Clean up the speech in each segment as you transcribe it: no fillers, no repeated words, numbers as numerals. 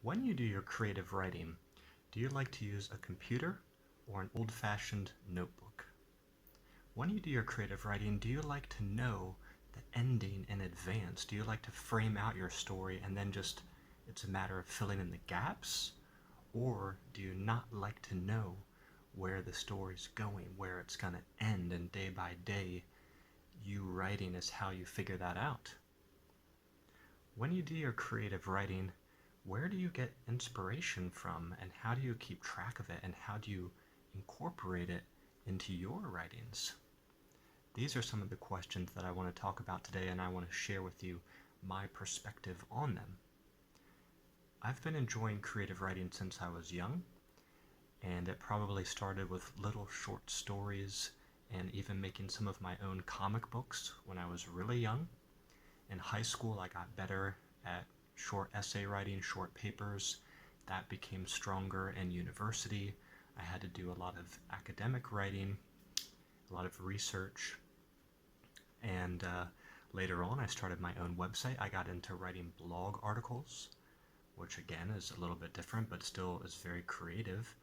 When you do your creative writing, do you like to use a computer or an old-fashioned notebook? When you do your creative writing, do you like to know the ending in advance? Do you like to frame out your story and then just it's a matter of filling in the gaps? Or do you not like to know where the story's going, where it's going to end, and day by day, you writing is how you figure that out? When you do your creative writing, where do you get inspiration from, and how do you keep track of it, and how do you incorporate it into your writings? These are some of the questions that I want to talk about today, and I want to share with you my perspective on them. I've been enjoying creative writing since I was young, and it probably started with little short stories and even making some of my own comic books when I was really young. In high school, I got better at short essay writing, short papers. That became stronger in university. I had to do a lot of academic writing, a lot of research, and later on I started my own website. I got into writing blog articles, which again is a little bit different but still is very creative.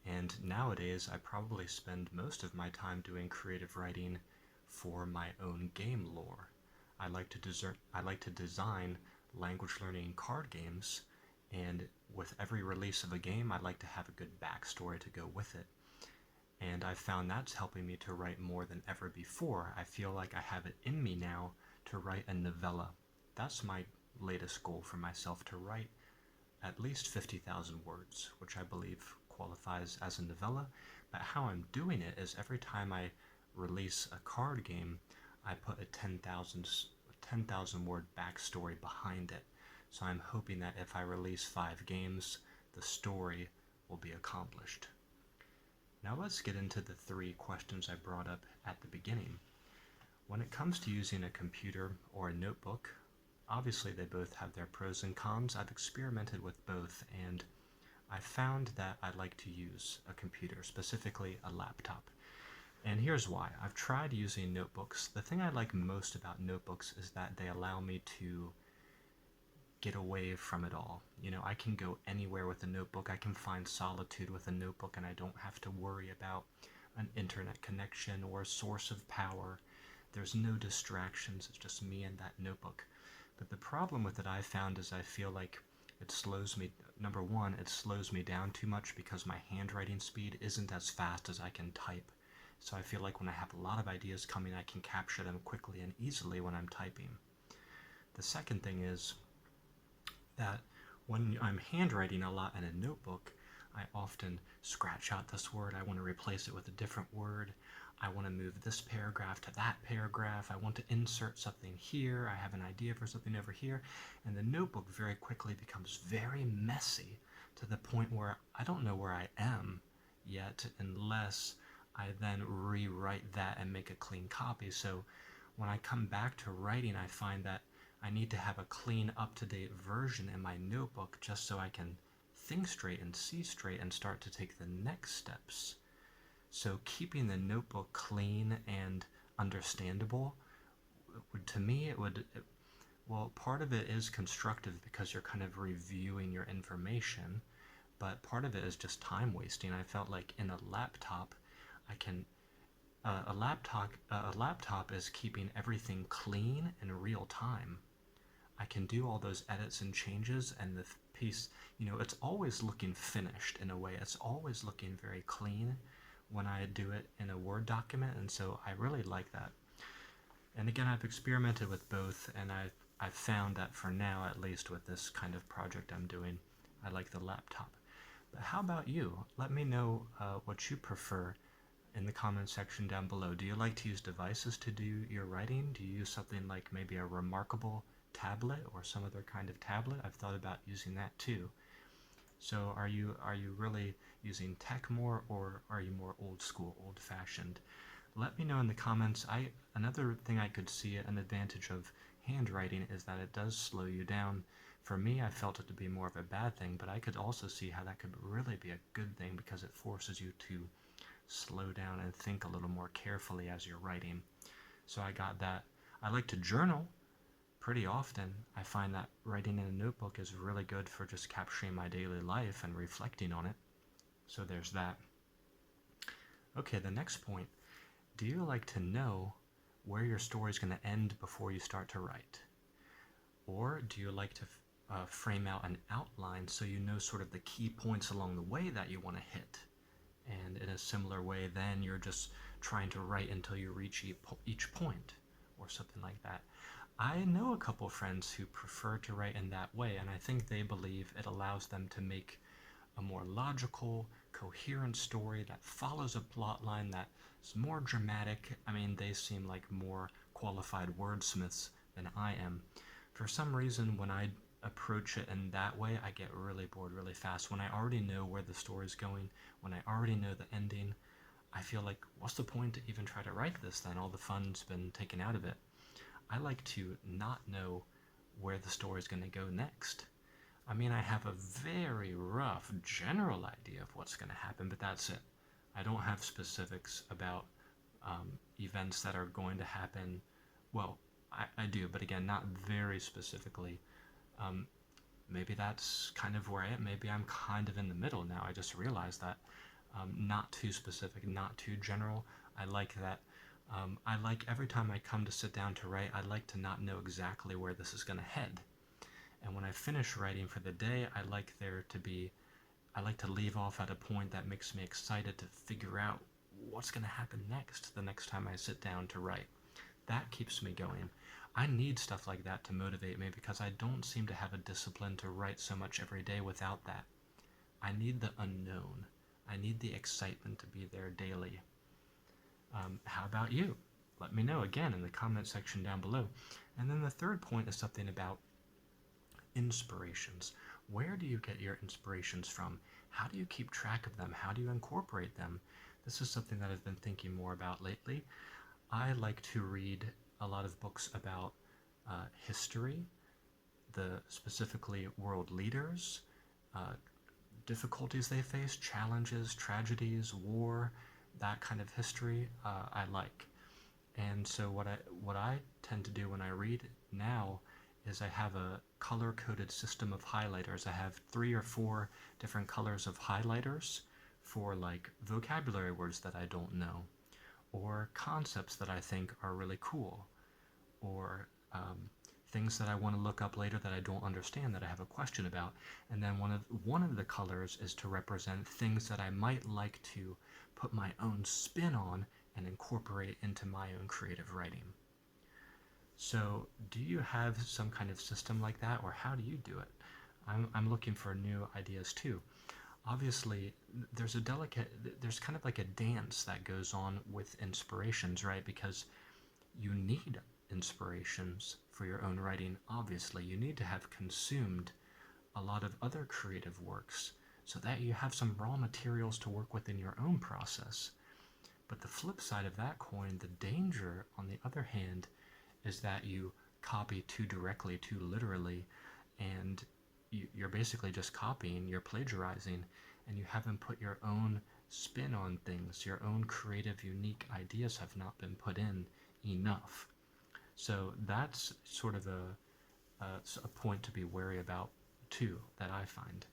And nowadays I probably spend most of my time doing creative writing for my own game lore. I like to design language learning card games, and with every release of a game, I like to have a good backstory to go with it. And I found that's helping me to write more than ever before. I feel like I have it in me now to write a novella. That's my latest goal for myself, to write at least 50,000 words, which I believe qualifies as a novella. But how I'm doing it is every time I release a card game, I put a 10,000 word backstory behind it. So I'm hoping that if I release 5 games, the story will be accomplished. Now let's get into the 3 questions I brought up at the beginning. When it comes to using a computer or a notebook, obviously they both have their pros and cons. I've experimented with both, and I found that I like to use a computer, specifically a laptop. And here's why. I've tried using notebooks. The thing I like most about notebooks is that they allow me to get away from it all. I can go anywhere with a notebook. I can find solitude with a notebook, and I don't have to worry about an internet connection or a source of power. There's no distractions. It's just me and that notebook. But the problem with it I found is I feel like it slows me. Number one, it slows me down too much because my handwriting speed isn't as fast as I can type. So I feel like when I have a lot of ideas coming, I can capture them quickly and easily when I'm typing. The second thing is that when I'm handwriting a lot in a notebook, I often scratch out this word. I want to replace it with a different word. I want to move this paragraph to that paragraph. I want to insert something here. I have an idea for something over here. And the notebook very quickly becomes very messy to the point where I don't know where I am yet unless I then rewrite that and make a clean copy. So when I come back to writing, I find that I need to have a clean, up-to-date version in my notebook just so I can think straight and see straight and start to take the next steps. So keeping the notebook clean and understandable, to me, well, part of it is constructive because you're kind of reviewing your information, but part of it is just time wasting. I felt like in a laptop, a laptop is keeping everything clean in real time. I can do all those edits and changes, and the piece, it's always looking finished in a way. It's always looking very clean when I do it in a Word document, and so I really like that. And again, I've experimented with both, and I've found that for now, at least with this kind of project I'm doing, I like the laptop. But how about you? Let me know what you prefer in the comment section down below. Do you like to use devices to do your writing? Do you use something like maybe a Remarkable tablet or some other kind of tablet? I've thought about using that too. So are you really using tech more, or are you more old school, old fashioned? Let me know in the comments. Another thing I could see an advantage of handwriting is that it does slow you down. For me, I felt it to be more of a bad thing, but I could also see how that could really be a good thing because it forces you to slow down and think a little more carefully as you're writing. So I got that. I like to journal pretty often I find that writing in a notebook is really good for just capturing my daily life and reflecting on it. So there's that. Okay, the next point. Do you like to know where your story is going to end before you start to write? Or do you like to frame out an outline so you know sort of the key points along the way that you want to hit? And in a similar way, then you're just trying to write until you reach each point or something like that. I know a couple friends who prefer to write in that way, and I think they believe it allows them to make a more logical, coherent story that follows a plot line that's more dramatic. I mean, they seem like more qualified wordsmiths than I am. For some reason, when I approach it in that way, I get really bored really fast. When I already know where the story's going, when I already know the ending, I feel like, what's the point to even try to write this then? All the fun's been taken out of it. I like to not know where the story's going to go next. I mean, I have a very rough general idea of what's going to happen, but that's it. I don't have specifics about events that are going to happen. Well, I do, but again, not very specifically. Maybe that's kind of where I am. Maybe I'm kind of in the middle now. I just realized that. Not too specific, not too general. I like that. I like every time I come to sit down to write, I like to not know exactly where this is going to head. And when I finish writing for the day, I like to leave off at a point that makes me excited to figure out what's going to happen next the next time I sit down to write. That keeps me going. I need stuff like that to motivate me because I don't seem to have a discipline to write so much every day without that. I need the unknown. I need the excitement to be there daily. How about you? Let me know again in the comment section down below. And then the third point is something about inspirations. Where do you get your inspirations from? How do you keep track of them? How do you incorporate them? This is something that I've been thinking more about lately. I like to read a lot of books about history, specifically world leaders, difficulties they face, challenges, tragedies, war, that kind of history I like. And so what I tend to do when I read now is I have a color-coded system of highlighters. I have 3 or 4 different colors of highlighters for like vocabulary words that I don't know, or concepts that I think are really cool, or things that I want to look up later that I don't understand, that I have a question about. And then one of the colors is to represent things that I might like to put my own spin on and incorporate into my own creative writing. So do you have some kind of system like that, or how do you do it? I'm looking for new ideas too. Obviously, there's kind of like a dance that goes on with inspirations, right? Because you need inspirations for your own writing. Obviously, you need to have consumed a lot of other creative works so that you have some raw materials to work with in your own process. But the flip side of that coin, the danger, on the other hand, is that you copy too directly, too literally, and you're basically just copying, you're plagiarizing, and you haven't put your own spin on things. Your own creative, unique ideas have not been put in enough. So that's sort of a point to be wary about too, that I find.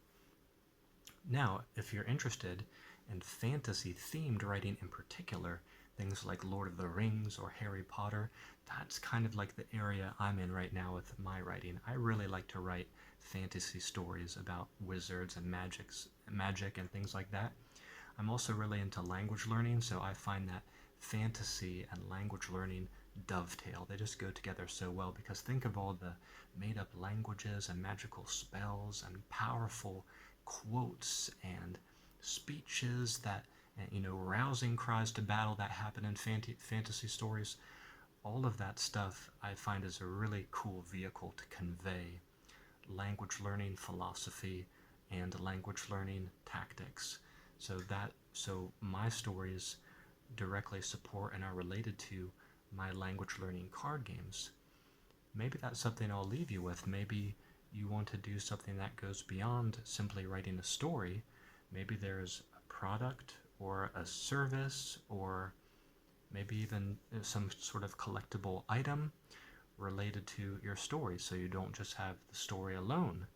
Now, if you're interested in fantasy-themed writing in particular, things like Lord of the Rings or Harry Potter, that's kind of like the area I'm in right now with my writing. I really like to write fantasy stories about wizards and magic and things like that. I'm also really into language learning, so I find that fantasy and language learning dovetail. They just go together so well, because think of all the made-up languages and magical spells and powerful quotes and speeches that, rousing cries to battle that happen in fantasy stories. All of that stuff I find is a really cool vehicle to convey language learning philosophy and language learning tactics. So my stories directly support and are related to my language learning card games. Maybe that's something I'll leave you with. Maybe you want to do something that goes beyond simply writing a story. Maybe there's a product or a service, or maybe even some sort of collectible item related to your story, so you don't just have the story alone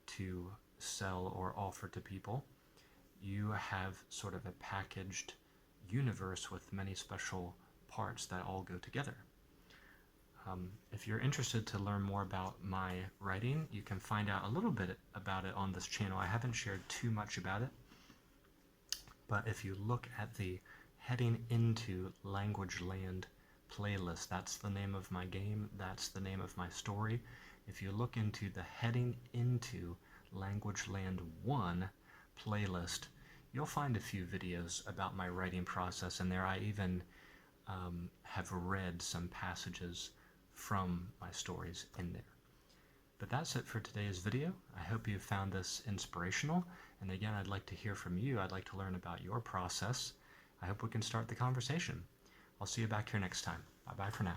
to sell or offer to people. You have sort of a packaged universe with many special parts that all go together. If you're interested to learn more about my writing, you can find out a little bit about it on this channel. I haven't shared too much about it, but if you look at the Heading Into Language Land playlist, that's the name of my game, that's the name of my story. If you look into the Heading Into Language Land 1 playlist, you'll find a few videos about my writing process, and there I even have read some passages from my stories in there. But that's it for today's video. I hope you found this inspirational, and again, I'd like to hear from you. I'd like to learn about your process. I hope we can start the conversation. I'll see you back here next time. Bye-bye for now.